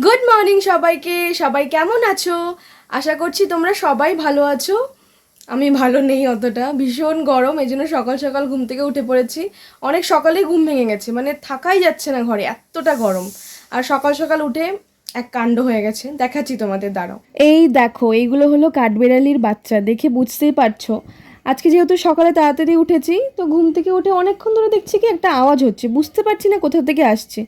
Good morning সবাইকে। সবাই কেমন আছো? আশা করছি তোমরা সবাই ভালো আছো। আমি ভালো নেই অতটা, ভীষণ গরম, এই জন্য সকাল সকাল ঘুম থেকে উঠে পড়েছি। অনেক সকালেই ঘুম ভেঙে গেছে, মানে থাকাই যাচ্ছে না ঘরে, এতটা গরম। আর সকাল সকাল উঠে এক কাণ্ড হয়ে গেছে, দেখাচ্ছি তোমাদের, দাঁড়াও। এই দেখো, এইগুলো হলো কাঠবেড়ালির বাচ্চা, দেখে বুঝতেই পারছো। আজকে যেহেতু সকালে তাড়াতাড়ি উঠেছি, তো ঘুম থেকে উঠে অনেকক্ষণ ধরে দেখছি কি একটা আওয়াজ হচ্ছে, বুঝতে পারছি না কোথা থেকে আসছে।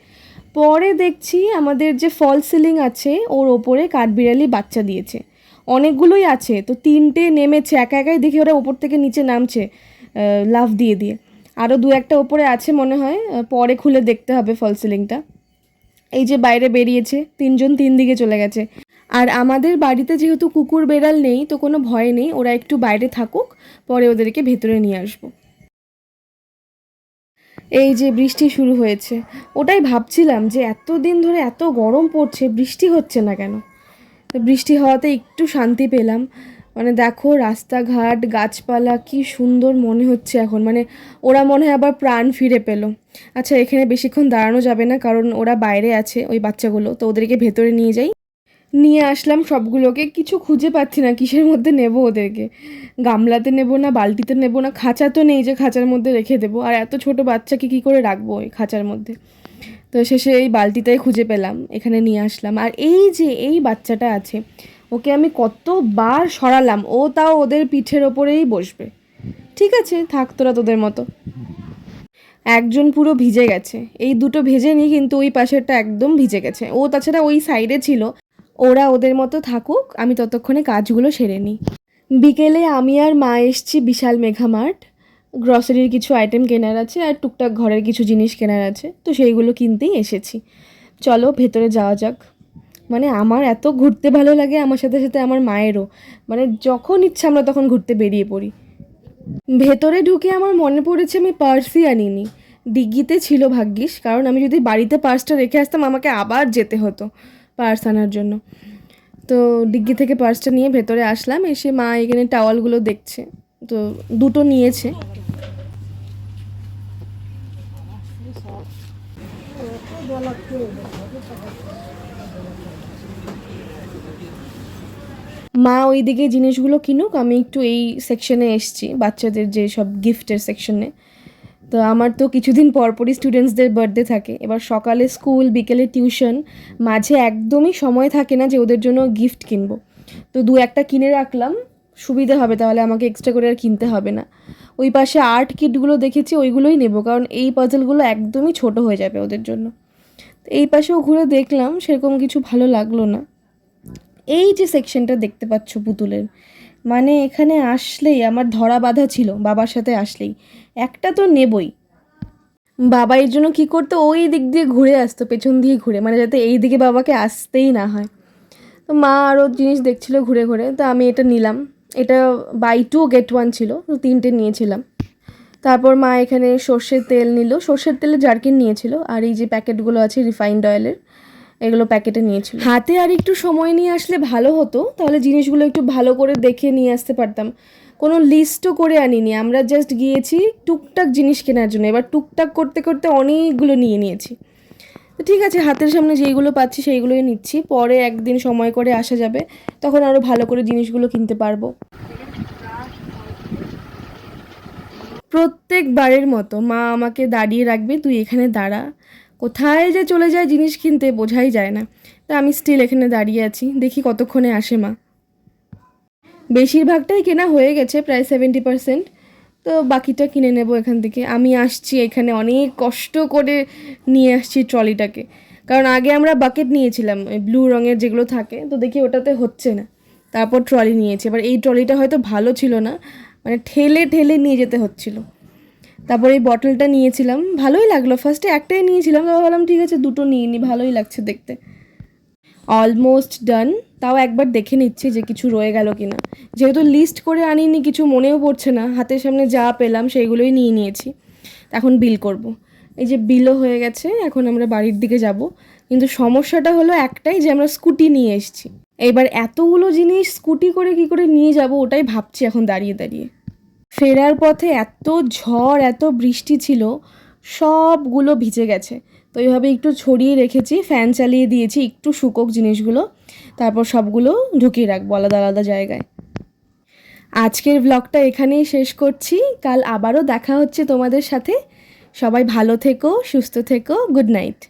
পরে দেখছি আমাদের যে ফল সিলিং আছে ওর ওপরে কাঠবিড়ালি বাচ্চা দিয়েছে। অনেকগুলোই আছে, তো তিনটে নেমেছে, একা একাই দেখি ওরা ওপর থেকে নিচে নামছে লাফ দিয়ে দিয়ে। আরও দু একটা ওপরে আছে মনে হয়, পরে খুলে দেখতে হবে ফল সিলিংটা। এই যে বাইরে বেরিয়েছে, তিনজন তিন দিকে চলে গেছে। আর আমাদের বাড়িতে যেহেতু কুকুর বেড়াল নেই, তো কোনো ভয় নেই, ওরা একটু বাইরে থাকুক, পরে ওদেরকে ভেতরে নিয়ে আসবো। এই যে বৃষ্টি শুরু হয়েছে, ওটাই ভাবছিলাম যে এত দিন ধরে এত গরম পড়ছে, বৃষ্টি হচ্ছে না কেন। তো বৃষ্টি হওয়াতে একটু শান্তি পেলাম। মানে দেখো, রাস্তাঘাট গাছপালা কি সুন্দর মনে হচ্ছে এখন, মানে ওরা মনে হয় আবার প্রাণ ফিরে পেলো। আচ্ছা, এখানে বেশিক্ষণ দাঁড়ানো যাবে না, কারণ ওরা বাইরে আছে ওই বাচ্চাগুলো, তো ওদেরকে ভেতরে নিয়ে যাই। নিয়ে আসলাম সবগুলোকে, কিছু খুঁজে পাচ্ছি না কিসের মধ্যে নেব ওদেরকে। গামলাতে নেব না, বালতিতে নেব না, খাঁচা তো নেই যে খাঁচার মধ্যে রেখে দেবো, আর এত ছোট বাচ্চাকে কী করে রাখবো ওই খাঁচার মধ্যে। তো শেষে এই বালতিটাই খুঁজে পেলাম, এখানে নিয়ে আসলাম। আর এই যে এই বাচ্চাটা আছে, ওকে আমি কতবার সরালাম, ও তাও ওদের পিঠের ওপরেই বসবে। ঠিক আছে, থাক তোরা তোদের মতো। একজন পুরো ভিজে গেছে, এই দুটো ভেজেনি, কিন্তু ওই পাশেরটা একদম ভিজে গেছে। ও তাছাড়া ওই সাইডে ছিল। ওরা ওদের মতো থাকুক, আমি ততক্ষণে কাজগুলো সেরে নিই। বিকেলে আমি আর মা এসছি বিশাল মেঘা মার্ট। গ্রসারির কিছু আইটেম কেনার আছে, আর টুকটাক ঘরের কিছু জিনিস কেনার আছে, তো সেইগুলো কিনতেই এসেছি। চলো ভেতরে যাওয়া যাক। মানে আমার এত ঘুরতে ভালো লাগে, আমার সাথে সাথে আমার মায়েরও। মানে যখন ইচ্ছা আমরা তখন ঘুরতে বেরিয়ে পড়ি। ভেতরে ঢুকে আমার মনে পড়েছে আমি পার্সই আনিনি। ডিগ্গিতে ছিল ভাগ্যিস, কারণ আমি যদি বাড়িতে পার্সটা রেখে আসতাম আমাকে আবার যেতে হতো পার্স আনার জন্য। তো ডিগ্গি থেকে পার্সটা নিয়ে ভেতরে আসলাম, এসে মা এখানে টাওয়ালগুলো দেখছে। তো দুটো নিয়েছে। মা ওইদিকে জিনিসগুলো কিনুক, আমি একটু এই সেকশনে এসছি, বাচ্চাদের যে সব গিফটের সেকশনে। তো আমার তো কিছুদিন পরপরই স্টুডেন্টসদের বার্থডে থাকে, এবার সকালে স্কুল, বিকেলে টিউশন, মাঝে একদমই সময় থাকে না যে ওদের জন্য গিফট কিনবো। তো দু একটা কিনে রাখলাম, সুবিধা হবে, তাহলে আমাকে এক্সট্রা করে আর কিনতে হবে না। ওই পাশে আর্ট কিটগুলো দেখেছি, ওইগুলোই নেব, কারণ এই পাজলগুলো একদমই ছোট হয়ে যাবে ওদের জন্য। তো এই পাশেও ঘুরে দেখলাম, সেরকম কিছু ভালো লাগলো না। এই যে সেকশনটা দেখতে পাচ্ছ পুতুলের, মানে এখানে আসলেই আমার ধরা বাঁধা ছিল, বাবার সাথে আসলেই একটা তো নেবই। বাবা এর জন্য কী করতো, ওই দিক দিয়ে ঘুরে আসতো, পেছন দিয়ে ঘুরে, মানে যাতে এই দিকে বাবাকে আসতেই না হয়। তো মা আরও জিনিস দেখছিল ঘুরে ঘুরে, তো আমি এটা নিলাম। এটা বাই 2 get 1 ছিল, তো তিনটে নিয়েছিলাম। তারপর মা এখানে সর্ষের তেল নিল, সর্ষের তেলের জার্কিন নিয়েছিল, আর এই যে প্যাকেটগুলো আছে রিফাইন্ড অয়েলের, এগুলো প্যাকেটে নিয়েছিল। হাতে আর একটু সময় নিয়ে আসলে ভালো হতো, তাহলে জিনিসগুলো একটু ভালো করে দেখে নিয়ে আসতে পারতাম। কোনো লিস্টও করে আনিনি, আমরা জাস্ট গিয়েছি টুকটাক জিনিস কেনার জন্য, এবার টুকটাক করতে করতে অনেকগুলো নিয়ে নিয়েছি। তো ঠিক আছে, হাতের সামনে যেইগুলো পাচ্ছি সেইগুলোই নিচ্ছি, পরে একদিন সময় করে আসা যাবে, তখন আরও ভালো করে জিনিসগুলো কিনতে পারবো। প্রত্যেকবারের মতো মা আমাকে দাঁড়িয়ে রাখবে, তুই এখানে দাঁড়া। কোথায় যে চলে যায় জিনিস কিনতে বোঝাই যায় না। তা আমি স্টিল এখানে দাঁড়িয়ে আছি, দেখি কতক্ষণে আসে মা। বেশিরভাগটাই কেনা হয়ে গেছে, প্রায় 70%। তো বাকিটা কিনে নেব এখান থেকে। আমি আসছি এখানে অনেক কষ্ট করে নিয়ে আসছি ট্রলিটাকে, কারণ আগে আমরা বাকেট নিয়েছিলাম ওই ব্লু রঙের যেগুলো থাকে, তো দেখি ওটাতে হচ্ছে না, তারপর ট্রলি নিয়েছি। এবার এই ট্রলিটা হয়তো ভালো ছিল না, মানে ঠেলে ঠেলে নিয়ে যেতে হচ্ছিল। তারপর এই বটলটা নিয়েছিলাম, ভালোই লাগলো, ফার্স্টে একটাই নিয়েছিলাম, তারপর ভাবলাম ঠিক আছে দুটো নিয়ে নিই, ভালোই লাগছে দেখতে। অলমোস্ট ডান, তাও একবার দেখে নিচ্ছি যে কিছু রয়ে গেল কি না। যেহেতু লিস্ট করে আনিনি, কিছু মনেও পড়ছে না, হাতের সামনে যা পেলাম সেইগুলোই নিয়ে নিয়েছি। এখন বিল করব। এই যে বিলও হয়ে গেছে, এখন আমরা বাড়ির দিকে যাব। কিন্তু সমস্যাটা হলো একটাই, যে আমরা স্কুটি নিয়ে এসেছি। এবার এতগুলো জিনিস স্কুটি করে কি করে নিয়ে যাব, ওটাই ভাবছি এখন দাঁড়িয়ে দাঁড়িয়ে। ফেরার পথে এত ঝড় এত বৃষ্টি ছিল, সবগুলো ভিজে গেছে। তো এইভাবে একটু ছড়িয়ে রেখেছি, ফ্যান চালিয়ে দিয়েছি একটু শুকোক জিনিসগুলো, তারপর সবগুলো ঢুকিয়ে রাখবো আলাদা আলাদা জায়গায়। আজকের ব্লগটা এখানেই শেষ করছি, কাল আবারও দেখা হচ্ছে তোমাদের সাথে। সবাই ভালো থেকো, সুস্থ থেকো, গুড নাইট।